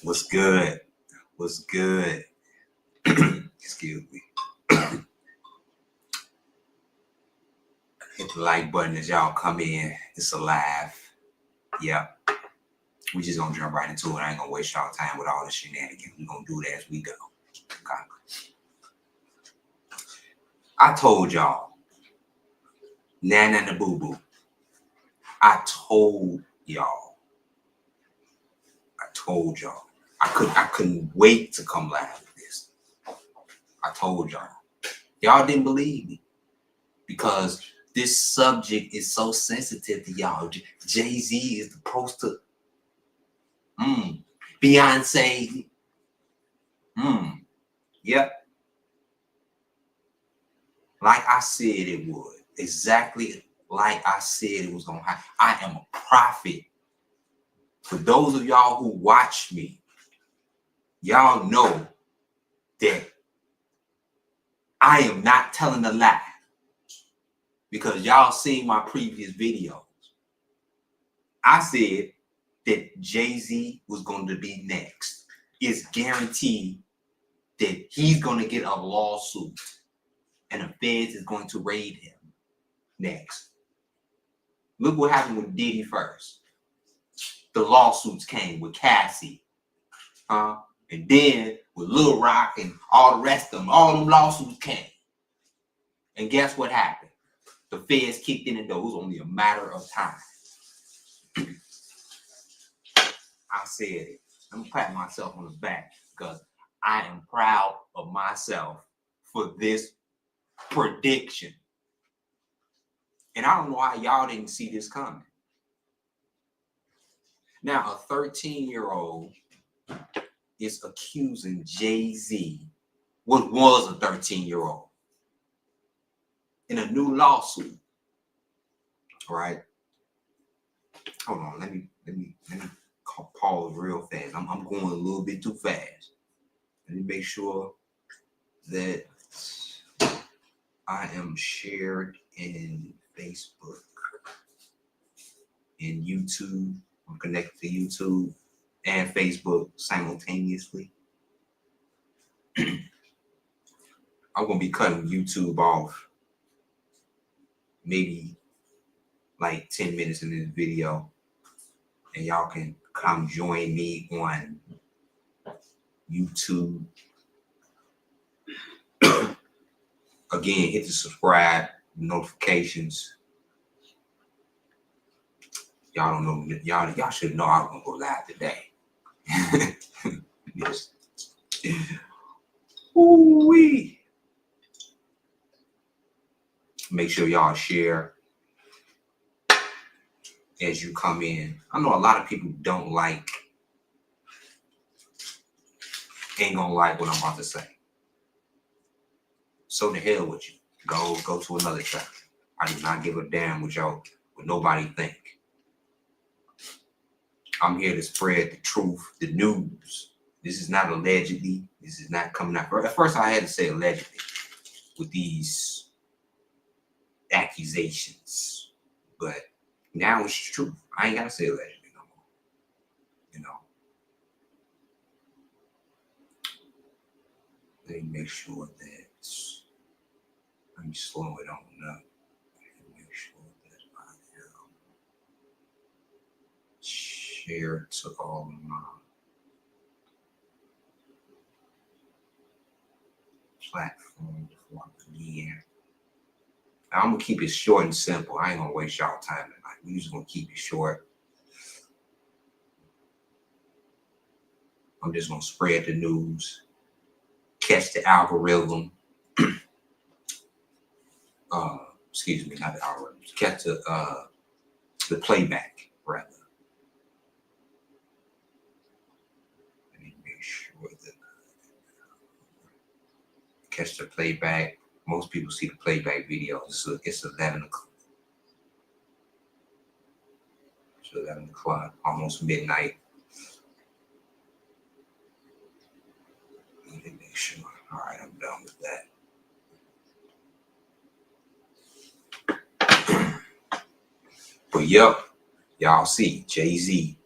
What's good? What's good? Excuse me. Hit the like button as y'all come in. It's alive. Yep. We just gonna jump right into it. I ain't gonna waste y'all time with all the shenanigans. We gonna do that as we go. Okay. I told y'all. Nana and the boo boo. I told y'all. I couldn't wait to come live with this. I told y'all. Y'all didn't believe me because this subject is so sensitive to y'all. Jay-Z is the poster. Beyonce. Yep. Like I said it would. Exactly like I said it was going to happen. I am a prophet. For those of y'all who watch me, y'all know that I am not telling a lie. Because y'all seen my previous videos. I said that Jay-Z was going to be next. It's guaranteed that he's going to get a lawsuit and the feds is going to raid him next. Look what happened with Diddy first. The lawsuits came with Cassie. And then with Lil Rock and all the rest of them, all them lawsuits came. And guess what happened? The feds kicked in the door. It was only a matter of time. I said it. I'm gonna pat myself on the back because I am proud of myself for this prediction. And I don't know how y'all didn't see this coming. Now, a 13-year-old is accusing Jay-Z, what was a 13-year-old, in a new lawsuit. All right. Hold on. Let me pause real fast. I'm going a little bit too fast. Let me make sure that I am shared in Facebook, in YouTube. I'm connected to YouTube and Facebook simultaneously. I'm going to be cutting YouTube off maybe like 10 minutes in this video. And y'all can come join me on YouTube. Again, hit the subscribe, notifications. Y'all don't know. Y'all should know I was gonna go live today. Yes. Ooh-wee. Make sure y'all share as you come in. I know a lot of people ain't gonna like what I'm about to say. So the hell with you. Go to another track. I do not give a damn what nobody think. I'm here to spread the truth, the news. This is not allegedly. This is not coming out. At first, I had to say allegedly with these accusations, but now it's truth. I ain't gotta say allegedly no more. You know. Let me make sure that let me slow it on up. Make sure that I am shared to all of my platforms before I begin. I'm gonna keep it short and simple. I ain't gonna waste y'all time tonight. We're just gonna keep it short. I'm just gonna spread the news, catch the algorithm. Excuse me, not the algorithm. Catch the playback rather. Let me make sure that catch the playback. Most people see the playback videos. It's 11 o'clock. It's 11 o'clock, almost midnight. Let me make sure. All right, I'm done with that. But yep, y'all see Jay-Z.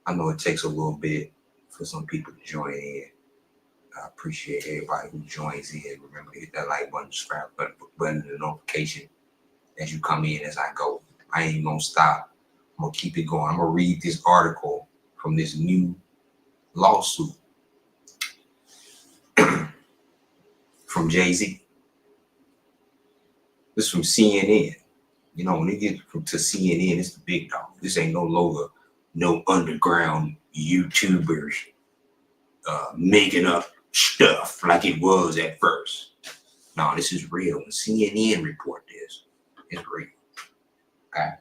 I know it takes a little bit for some people to join in. I appreciate everybody who joins in. Remember to hit that like button, subscribe button, the notification as you come in as I go. I ain't gonna stop. I'm gonna keep it going. I'm gonna read this article from this new lawsuit from Jay-Z. This is from CNN. You know, when they get to CNN, it's the big dog. This ain't no longer no underground YouTubers making up stuff like it was at first. No, this is real. When CNN report this, it's real. Okay?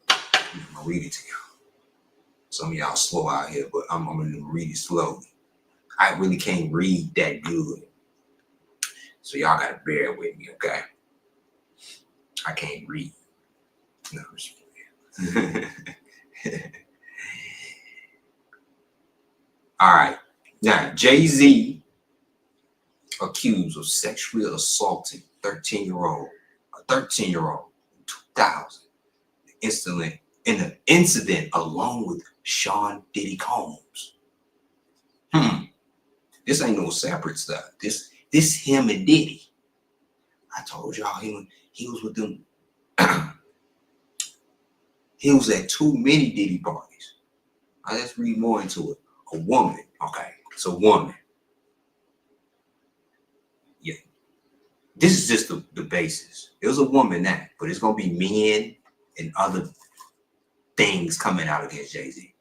I'm gonna read it to y'all. Some of y'all slow out here, but I'm gonna read it slowly. I really can't read that good. So y'all gotta bear with me, okay? I can't read. No, all right. Now, Jay-Z accused of sexually assaulting a 13-year-old in 2000. In an incident along with Sean Diddy Combs. This ain't no separate stuff. This him and Diddy. I told y'all he was with them. He was at too many Diddy parties. Let's read more into it. A woman. Okay, it's a woman. Yeah. This is just the basis. It was a woman that, but it's gonna be men and other things coming out against Jay-Z.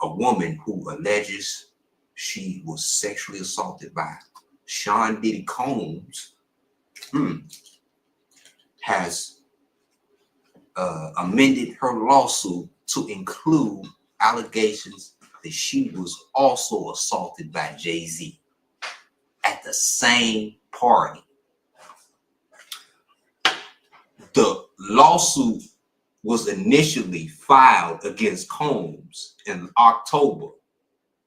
A woman who alleges she was sexually assaulted by Sean Diddy Combs has amended her lawsuit to include allegations that she was also assaulted by Jay-Z at the same party. The lawsuit was initially filed against Combs in October,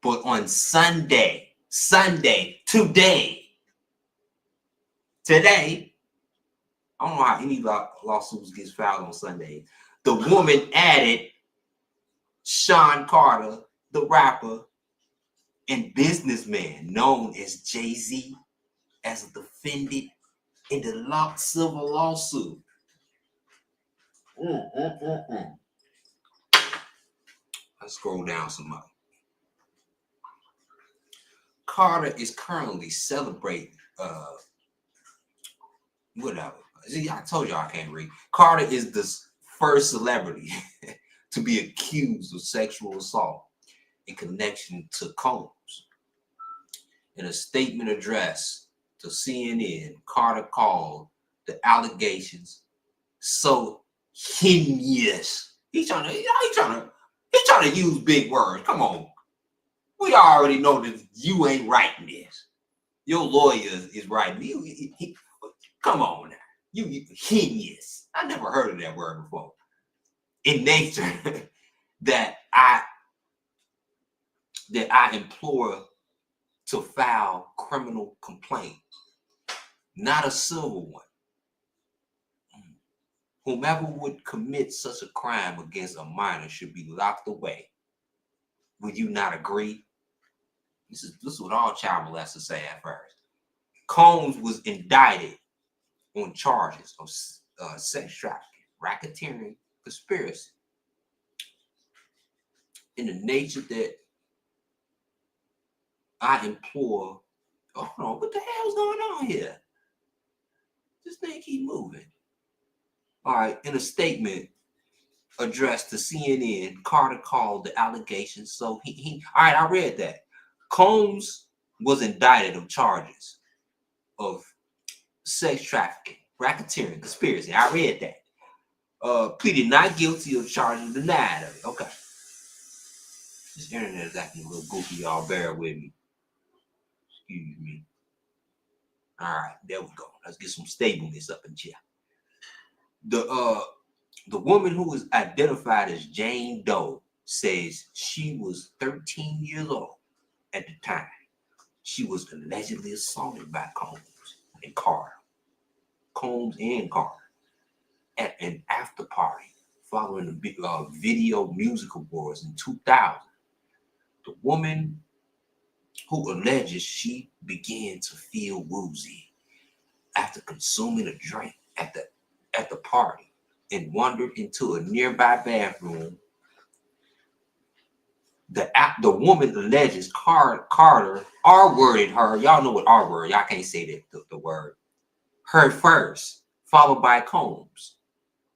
but on today, I don't know how any lawsuits gets filed on Sunday. The woman added Sean Carter, the rapper and businessman known as Jay-Z, as a defendant in the civil lawsuit. Let's scroll down some more. Carter is currently celebrating whatever. See, I told you I can't read. Carter is the first celebrity to be accused of sexual assault in connection to Combs. In a statement addressed to CNN, Carter called the allegations so heinous. He's trying to use big words. Come on. We already know that you ain't writing this. Your lawyer is writing. Come on now. You heinous. I never heard of that word before. In nature, that I implore to file criminal complaint, not a civil one. Whomever would commit such a crime against a minor should be locked away. Would you not agree? This is what all child molesters say at first. Combs was indicted on charges of sex trafficking, racketeering, conspiracy. In the nature that I implore, hold on, what the hell's going on here? This thing keep moving. All right, in a statement addressed to CNN, Carter called the allegations. So he all right, I read that. Combs was indicted on charges of sex trafficking, racketeering, conspiracy. I read that. Pleaded not guilty of charges, denied of it. Okay. This internet is acting a little goofy, y'all. Bear with me. Excuse me. All right, there we go. Let's get some stableness up in here. The woman who was identified as Jane Doe says she was 13 years old at the time. She was allegedly assaulted by Combs and Carter. Combs and Carter at an after party following the big video music awards in 2000. The woman who alleges she began to feel woozy after consuming a drink at the party and wandered into a nearby bathroom. The woman alleges Carter R-worded her. Y'all know what R-word. Y'all can't say the word. Her first, followed by Combs.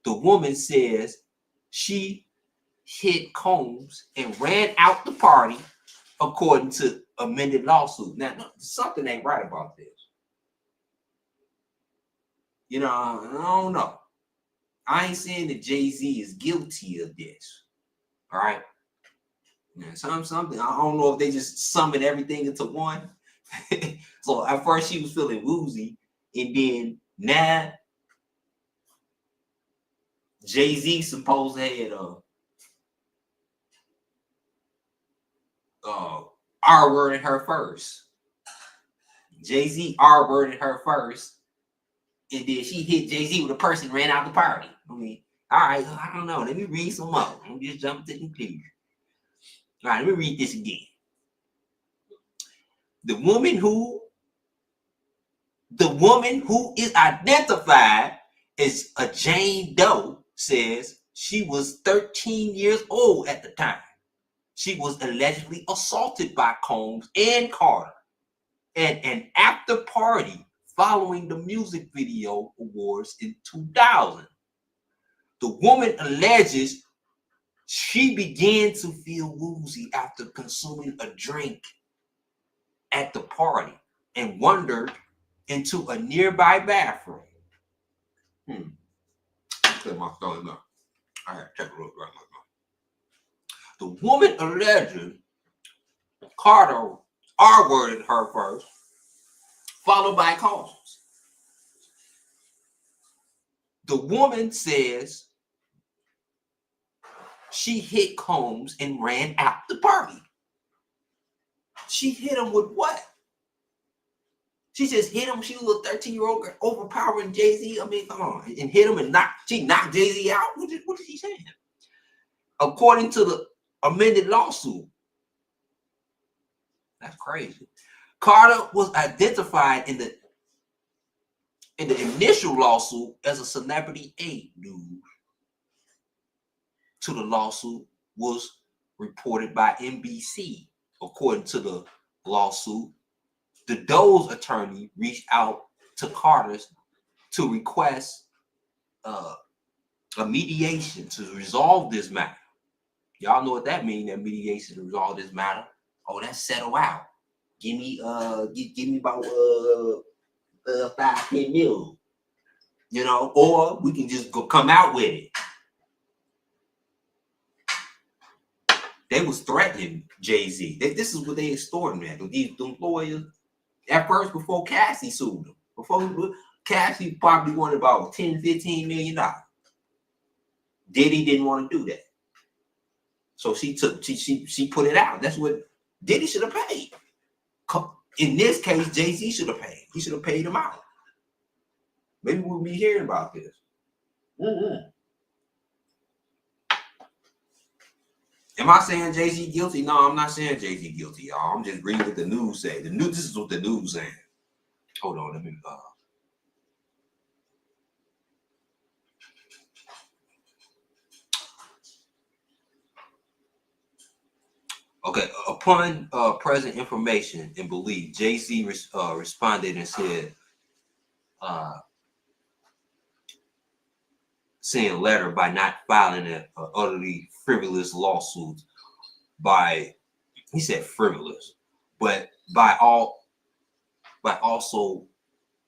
The woman says she hit Combs and ran out the party, according to amended lawsuit. Now, something ain't right about this. You know, I don't know. I ain't saying that Jay-Z is guilty of this. All right. Now, something. I don't know if they just summoned everything into one. So at first she was feeling woozy, and then now Jay-Z supposed had R-worded her first. Jay-Z R-worded her first, and then she hit Jay-Z with a purse and ran out the party. I mean, all right, I don't know. Let me read some more. I'm just jumping to the conclusion. All right, let me read this again. The woman who is identified as a Jane Doe says she was 13 years old at the time. She was allegedly assaulted by Combs and Carter at an after party following the music video awards in 2000. The woman alleges she began to feel woozy after consuming a drink at the party and wandered into a nearby bathroom. Clear my throat enough. I had to take a look right now. The woman alleged Carter R-worded her first, followed by Combs. The woman says she hit Combs and ran out the party. She hit him with what? She just hit him. She was a 13-year-old girl overpowering Jay-Z. I mean, come on. And hit him and she knocked Jay-Z out. What is she saying? According to the amended lawsuit. That's crazy. Carter was identified in the initial lawsuit as a celebrity aid news. To the lawsuit was reported by NBC. According to the lawsuit, the Doe's attorney reached out to Carter's to request a mediation to resolve this matter. Y'all know what that means, that mediation to resolve this matter. Oh, that's settle out. Give me about 5-10 mil. You know, or we can just go come out with it. They was threatening Jay-Z. This is what they extorting at. These lawyers, at first, before Cassie sued them. Before Cassie probably wanted about $10-15 million. Diddy didn't want to do that. So she put it out. That's what Diddy should have paid. In this case, Jay-Z should have paid. He should have paid him out. Maybe we'll be hearing about this. Am I saying Jay-Z guilty? No, I'm not saying Jay-Z guilty, y'all. I'm just reading what the news say. This is what the news saying. Hold on, let me Okay, upon present information and belief, Jay-Z responded and said, sent a letter by not filing an utterly frivolous lawsuit he said frivolous, but by also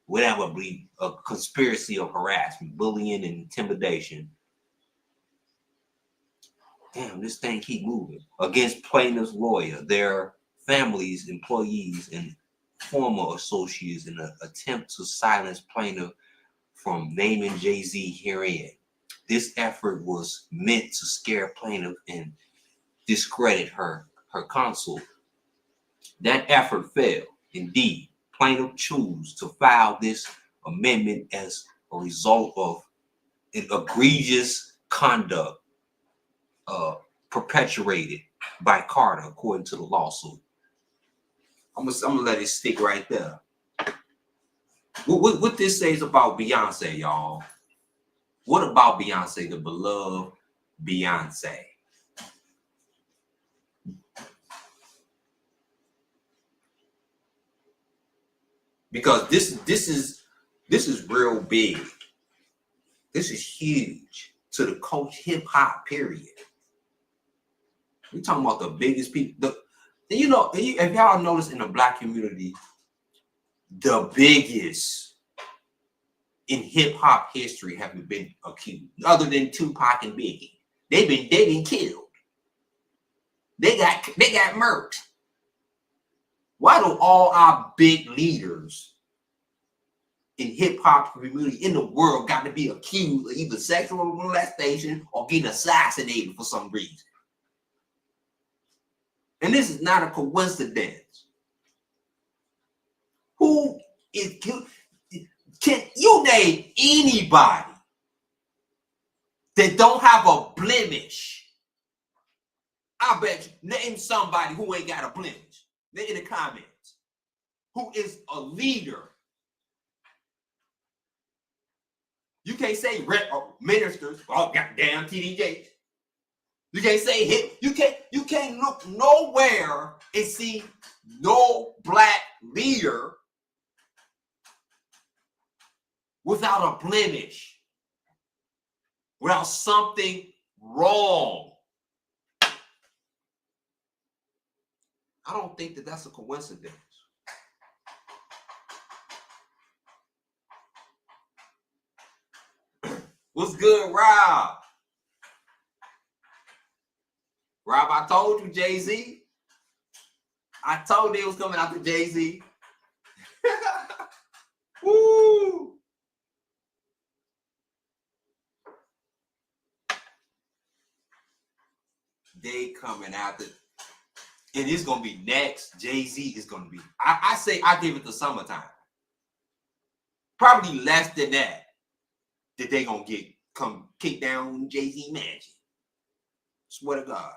whatever be a conspiracy of harassment, bullying, and intimidation. Damn, this thing keep moving. Against plaintiff's lawyer, their families, employees, and former associates in an attempt to silence plaintiff from naming Jay-Z herein. This effort was meant to scare plaintiff and discredit her counsel. That effort failed. Indeed, plaintiff chose to file this amendment as a result of an egregious conduct perpetuated by Carter, according to the lawsuit. I'm gonna let it stick right there. What this says about Beyonce, y'all? What about Beyonce, the beloved Beyonce? Because this is real big. This is huge to the hip hop period. We're talking about the biggest people. If y'all notice in the Black community, the biggest in hip hop history have been accused, other than Tupac and Biggie. They've been killed. They got murked. Why do all our big leaders in hip hop community in the world got to be accused of either sexual molestation or getting assassinated for some reason? And this is not a coincidence. Can you name anybody that don't have a blemish? I bet you, name somebody who ain't got a blemish. In the comments, who is a leader. You can't say ministers. Oh, goddamn TDJ. You can't say him. You can't look nowhere and see no Black leader without a blemish, without something wrong. I don't think that that's a coincidence. What's good, Rob? Rob, I told you, Jay-Z. I told you it was coming after Jay-Z. Woo! They coming after. And it's gonna be next. Jay-Z is gonna be. I say I give it the summertime. Probably less than that. That they gonna come kick down Jay-Z mansion. Swear to God.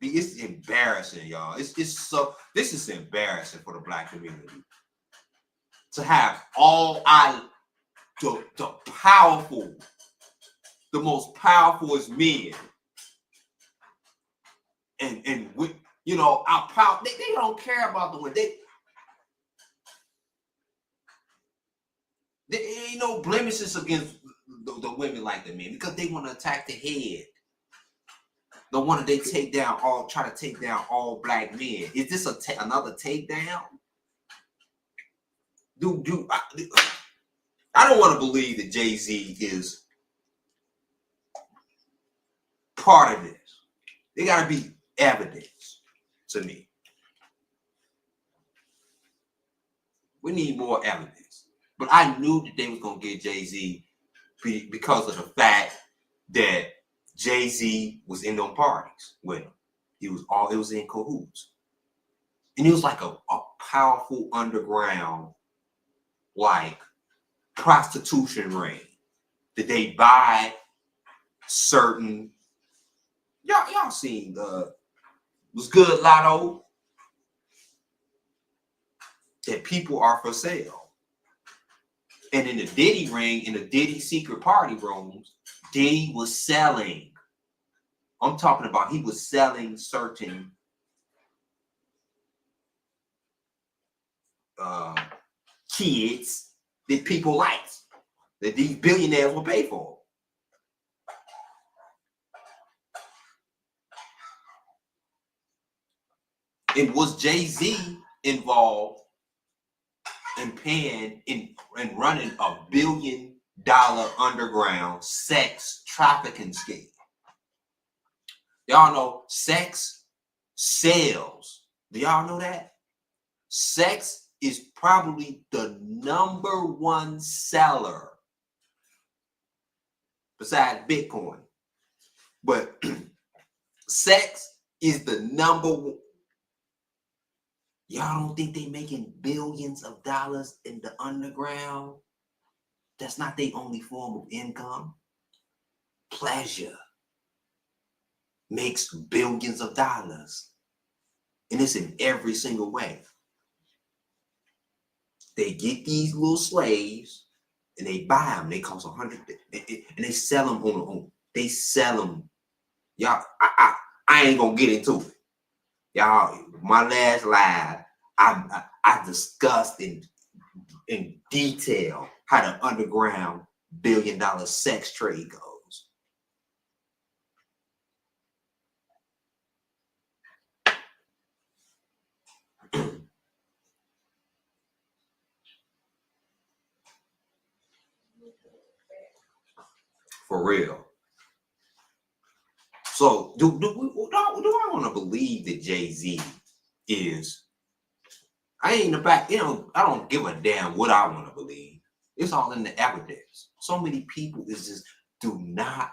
It's embarrassing, y'all. This is embarrassing for the Black community. To have the powerful, the most powerful is men. And with our power, they don't care about the women. There ain't no blemishes against the women like the men because they want to attack the head. They want to try to take down all Black men. Is this another takedown? I don't want to believe that Jay-Z is part of this. There got to be evidence to me. We need more evidence. But I knew that they was going to get Jay-Z because of the fact that Jay-Z was in them parties with him. It was in cahoots. And it was like a powerful underground, like, prostitution ring that they buy certain. Y'all seen was good Lotto? That people are for sale. And in the Diddy ring, in the Diddy secret party rooms, Diddy was selling. I'm talking about he was selling certain kids that people liked, that these billionaires will pay for. And was Jay-Z involved in paying and running a $1 billion underground sex trafficking scheme? Y'all know sex sells. Do y'all know that? Sex is probably the #1 seller besides Bitcoin. But sex is the #1. Y'all don't think they making billions of dollars in the underground? That's not their only form of income. Pleasure. makes billions of dollars. And it's in every single way. They get these little slaves and they buy them. They cost $100, and they sell them on. They sell them. Y'all, I ain't gonna get into it. Y'all, my last live, I discussed in detail how the underground billion-dollar sex trade goes. For real. So do I want to believe that Jay-Z is? I ain't the back. I don't give a damn what I want to believe. It's all in the evidence. So many people is just do not.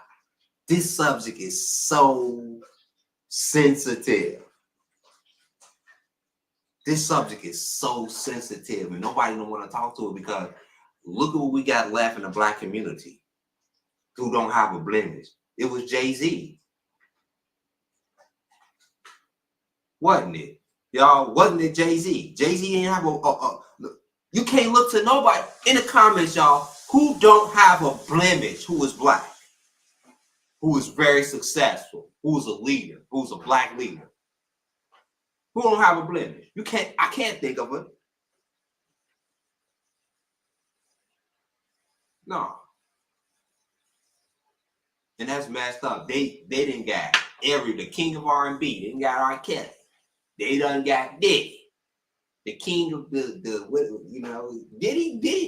This subject is so sensitive. This subject is so sensitive, and nobody don't want to talk to it because look at what we got left in the Black community who don't have a blemish. It was Jay-Z. Wasn't it? Y'all, wasn't it Jay-Z? Jay-Z didn't have you can't look to nobody in the comments, y'all, who don't have a blemish, who is Black, who is very successful, who is a leader, who's a Black leader. Who don't have a blemish? I can't think of it. No. And that's messed up. They didn't got the king of R&B. They didn't got R. Kelly. They done got Diddy. The king of Diddy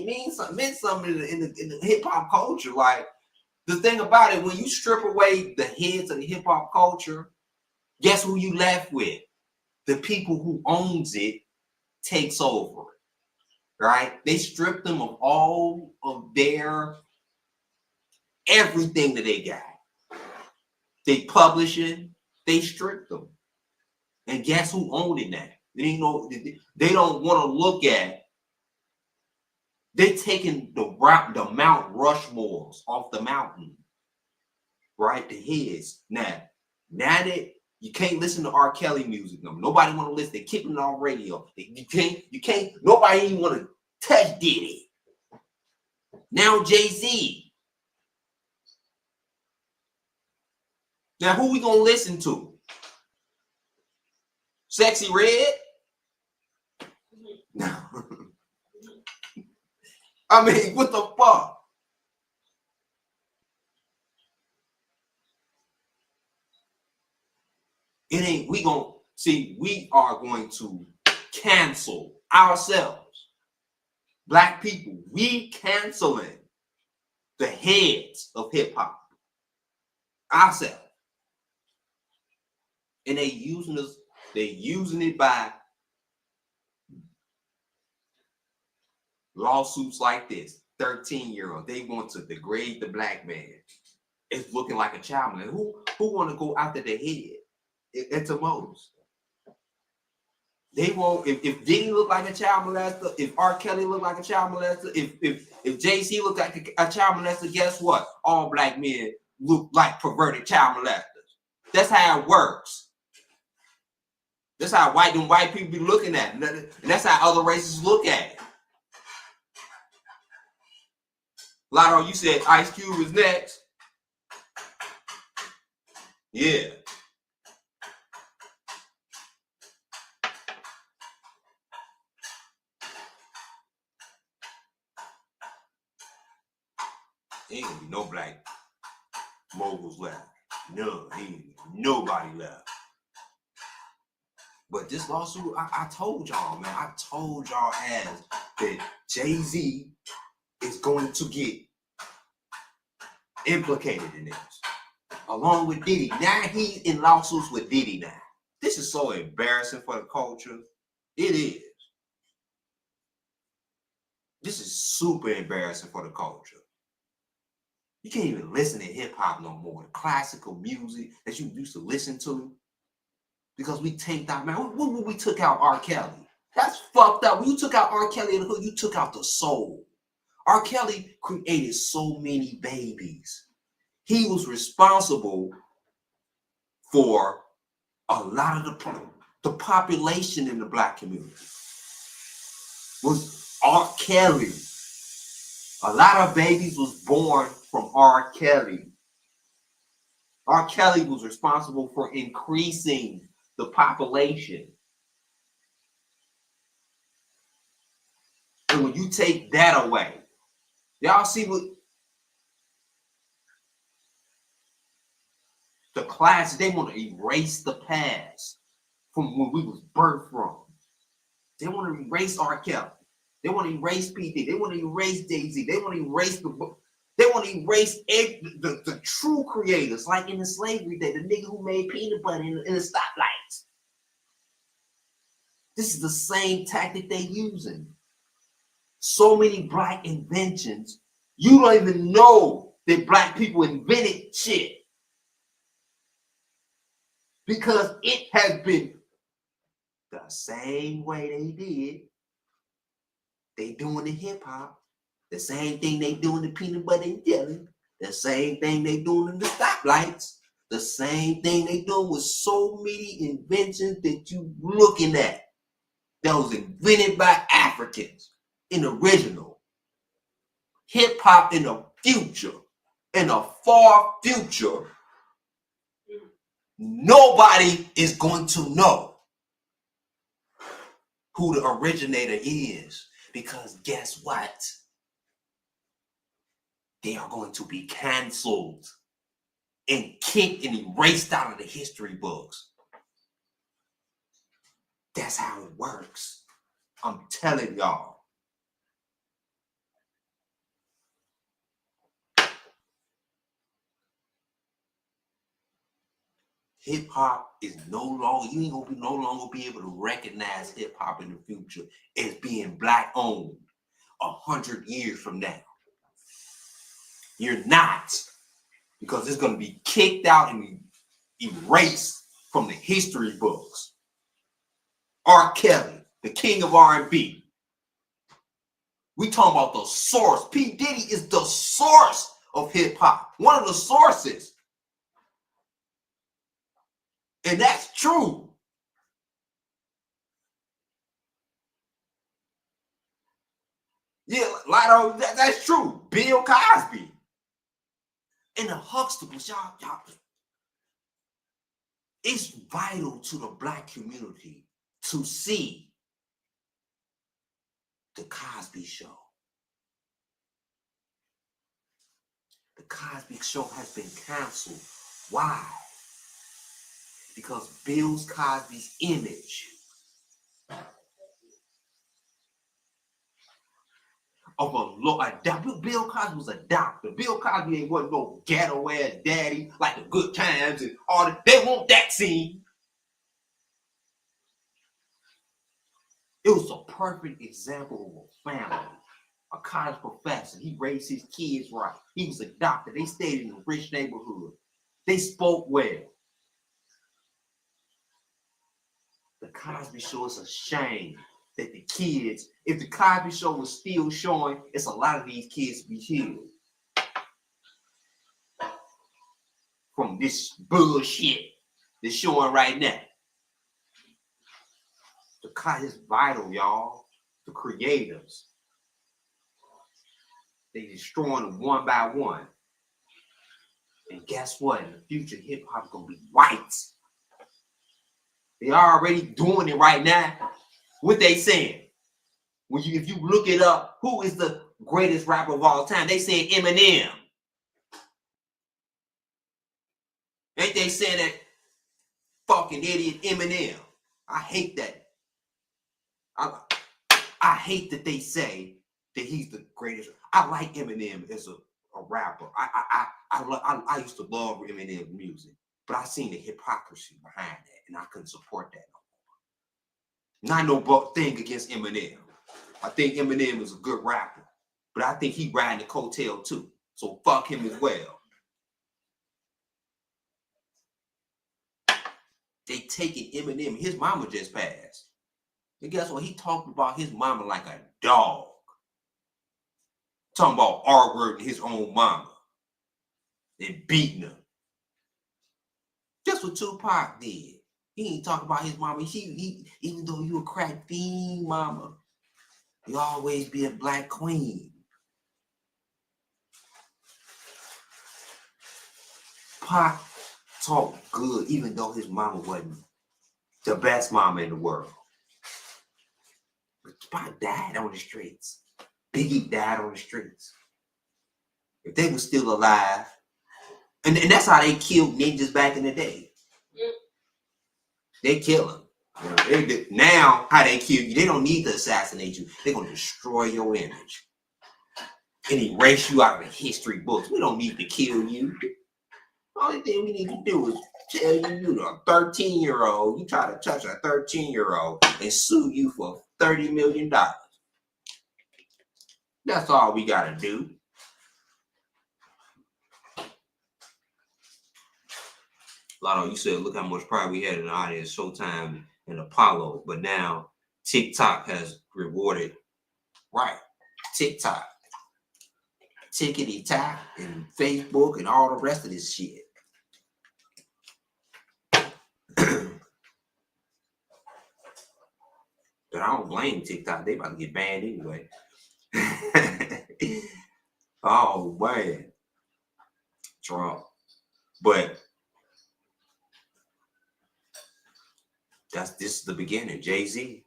meant something in the hip hop culture. Like, the thing about it, when you strip away the heads of the hip hop culture, guess who you left with? The people who owns it takes over it, right? They strip them of all of their everything that they got. They publish it, they strip them. And guess who owned it now? They don't want to look at. They taking the Mount Rushmores off the mountain, right? The heads. Now that you can't listen to R. Kelly music no more. Nobody want to listen. They're keeping it on radio. You can't. Nobody even want to touch Diddy. Now Jay-Z. Now who we gonna listen to? Sexy Red? No. I mean, what the fuck? It ain't. We are going to cancel ourselves. Black people, we canceling the heads of hip hop ourselves. And they using us, they're using it by lawsuits like this. 13-year-old, they want to degrade the Black man. It's looking like a child molester. Who want to go after the head? It's the most. They won't. If Diddy look like a child molester, if R. Kelly look like a child molester, if Jay-Z look like a child molester, guess what? All Black men look like perverted child molesters. That's how it works. That's how white people be looking at it. And that's how other races look at it. Lotto, you said Ice Cube is next. Yeah. Ain't gonna be no Black moguls left. No, ain't nobody left. But this lawsuit, I told y'all, man. I told y'all ass that Jay-Z is going to get implicated in this, along with Diddy. Now he's in lawsuits with Diddy now. This is so embarrassing for the culture. It is. This is super embarrassing for the culture. You can't even listen to hip hop no more. Classical music that you used to listen to. Because we taped out, man. When we took out R. Kelly, that's fucked up. When you took out R. Kelly in the hood, you took out the soul. R. Kelly created so many babies. He was responsible for a lot of the population in the black community was R. Kelly. A lot of babies was born from R. Kelly. R. Kelly was responsible for increasing the population. And when you take that away, y'all see what the class, they want to erase the past from when we was birthed from. They want to erase R. Kelly. They want to erase PD. They want to erase Jay-Z. They want to erase they want to erase the true creators, like in the slavery day, the nigga who made peanut butter in the stoplights. This is the same tactic they using. So many black inventions, you don't even know that black people invented shit. Because it has been the same way they did. They doing the hip hop. The same thing they doing the peanut butter and jelly. The same thing they doing in the stoplights. The same thing they doing with so many inventions that you looking at. That was invented by Africans in the original. Hip hop in the future. In the far future. Nobody is going to know who the originator is, because guess what? They are going to be canceled and kicked and erased out of the history books. That's how it works. I'm telling y'all. Hip hop is no longer, you ain't gonna be no longer be able to recognize hip hop in the future as being black owned 100 years from now. You're not, because it's gonna be kicked out and erased from the history books. R. Kelly, the king of R&B. We talking about the source. P. Diddy is the source of hip hop, one of the sources. And that's true. Yeah, Lotto, that's true. Bill Cosby. And the Huxtables, y'all. It's vital to the black community to see the Cosby Show. The Cosby Show has been canceled. Why? Because Bill Cosby's image of Bill Cosby was a doctor. Bill Cosby ain't wasn't no ghetto ass daddy like the Good Times and all that. They want that scene. It was a perfect example of a family. A college professor. He raised his kids right. He was a doctor. They stayed in a rich neighborhood. They spoke well. The Cosby Show is a shame that the kids, if the Cosby Show was still showing, it's a lot of these kids be killed from this bullshit that's showing right now. The Cosby is vital, y'all. The creators. They destroying them one by one. And guess what? In the future, hip hop is gonna be white. They are already doing it right now. What they saying? If you look it up, who is the greatest rapper of all time? They saying Eminem. Ain't they saying that fucking idiot Eminem? I hate that. I hate that they say that he's the greatest. I like Eminem as a rapper. I used to love Eminem music, but I seen the hypocrisy behind that, and I couldn't support that no more. Not no thing against Eminem. I think Eminem is a good rapper, but I think he riding the coattail too. So fuck him as well. They taking Eminem. His mama just passed. And guess what? He talked about his mama like a dog. Talking about R-wording his own mama and beating her. Just what Tupac did. He ain't talk about his mama. He even though you a crack fiend, mama, you always be a black queen. Pac talked good, even though his mama wasn't the best mama in the world. But Pac died on the streets. Biggie died on the streets. If they were still alive, and that's how they killed ninjas back in the day. They kill them. Now, how they kill you, they don't need to assassinate you. They're going to destroy your image and erase you out of the history books. We don't need to kill you. Only thing we need to do is tell you, you're a 13-year-old. You try to touch a 13-year-old and sue you for $30 million. That's all we got to do. Lotto, you said, look how much pride we had in the audience, Showtime and Apollo. But now TikTok has rewarded, right? TikTok, Tickety-Tock, and Facebook, and all the rest of this shit. But I don't blame TikTok. They about to get banned anyway. Oh, man. Trump. But this is the beginning. Jay-Z.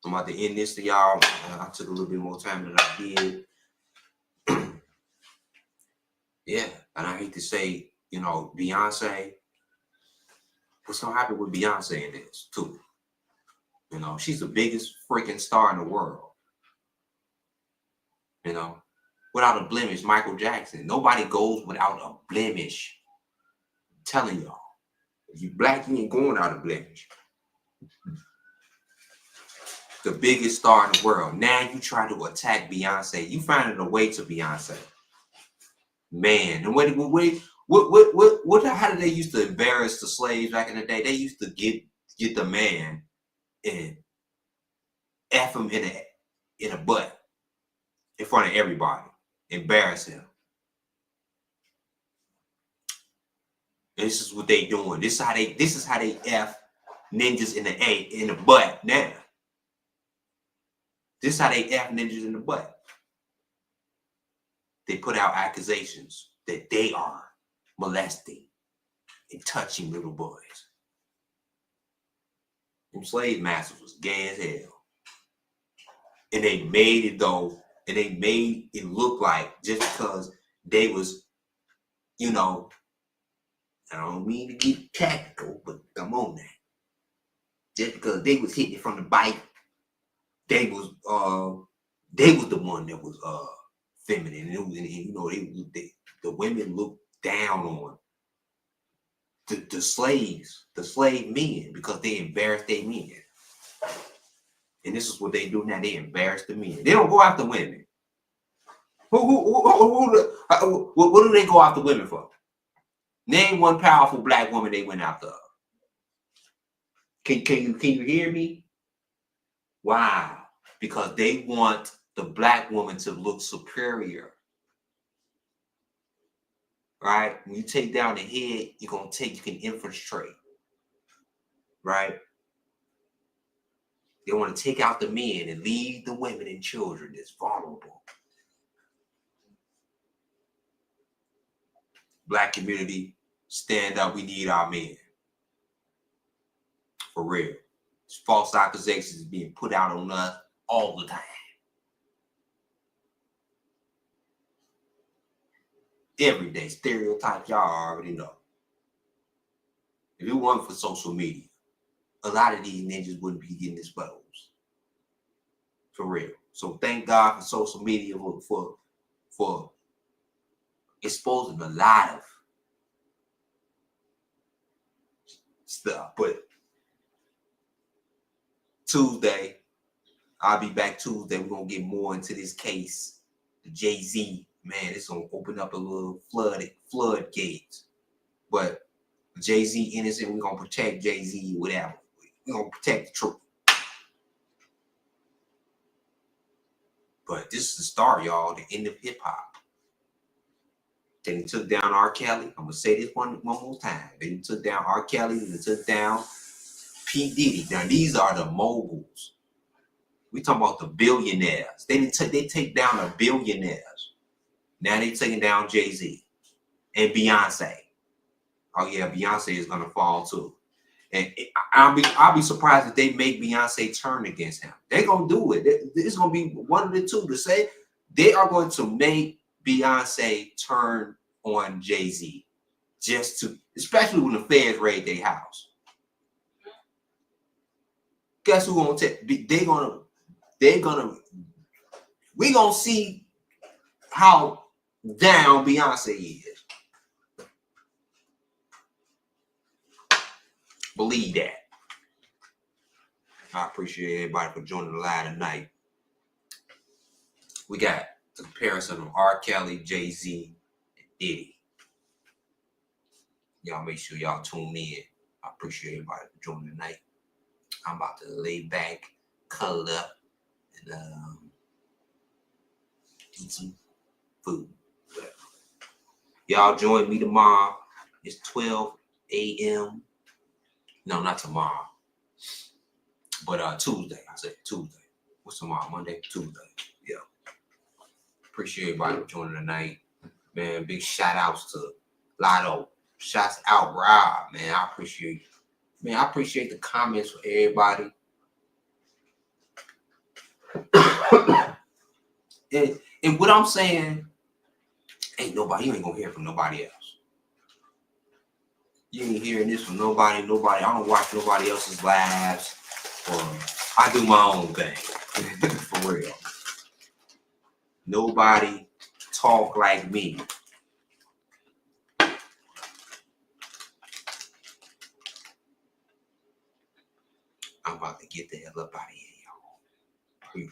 I'm about to end this to y'all. I took a little bit more time than I did. Yeah, and I hate to say, Beyonce. What's gonna happen with Beyonce in this too? She's the biggest freaking star in the world. Without a blemish, Michael Jackson. Nobody goes without a blemish. I'm telling y'all, if you black, you ain't going without a blemish. The biggest star in the world. Now you try to attack Beyonce. You finding a way to Beyonce. Man, and how did they used to embarrass the slaves back in the day? They used to get the man and F him in a butt in front of everybody. Embarrass him. And this is what they doing. This is how they F ninjas in the butt now. This is how they F ninjas in the butt. They put out accusations that they are molesting and touching little boys. Them slave masters was gay as hell. And they made it and they made it look like just because they was, I don't mean to get tactical, but come on now. Just because they was hitting it from the bike, they was the one that was feminine. And the women looked down on the slave men because they embarrassed their men. And this is what they do now. They embarrass the men. They don't go after women. What do they go after women for? Name one powerful black woman they went after. Can you hear me? Wow. Because they want the black woman to look superior. Right? When you take down the head, you can infiltrate. Right? They want to take out the men and leave the women and children that's vulnerable. Black community, stand up. We need our men. For real. False accusations is being put out on us all the time. Every day. Stereotypes, y'all already know. If it wasn't for social media, a lot of these ninjas wouldn't be getting exposed. For real. So thank God for social media for exposing a lot of stuff. But Tuesday, I'll be back Tuesday. We're gonna get more into this case. The Jay-Z, man, it's gonna open up a little floodgates. But Jay-Z innocent, we're gonna protect Jay-Z, whatever. We're gonna protect the truth. But this is the start, y'all, the end of hip-hop. Then he took down R. Kelly. I'm gonna say this one more time. Then he took down R. Kelly. Then he took down P. Diddy. Now these are the moguls. We talking about the billionaires. They take down the billionaires. Now they taking down Jay-Z and Beyonce. Oh yeah, Beyonce is gonna fall too. And I'll be surprised if they make Beyonce turn against him. They're gonna do it. It's gonna be one of the two to say they are going to make Beyonce turn on Jay-Z, just to, especially when the feds raid their house. Guess who gonna take? We gonna see how down Beyonce is. Believe that. I appreciate everybody for joining the live tonight. We got the comparison of R. Kelly, Jay-Z, and Diddy. Y'all make sure y'all tune in. I appreciate everybody for joining tonight. I'm about to lay back, cuddle up, and eat some food. Whatever. Y'all join me tomorrow. It's 12 a.m. No, not tomorrow. But Tuesday. I said Tuesday. What's tomorrow? Monday? Tuesday. Yeah. Appreciate everybody for joining tonight. Man, big shout outs to Lotto. Shouts out Rob, man. I appreciate it. Man, I appreciate the comments for everybody. and what I'm saying, you ain't gonna hear from nobody else. You ain't hearing this from nobody. I don't watch nobody else's lives. Or I do my own thing. For real. Nobody talk like me. I'm about to get the hell up out of here, y'all. Peace.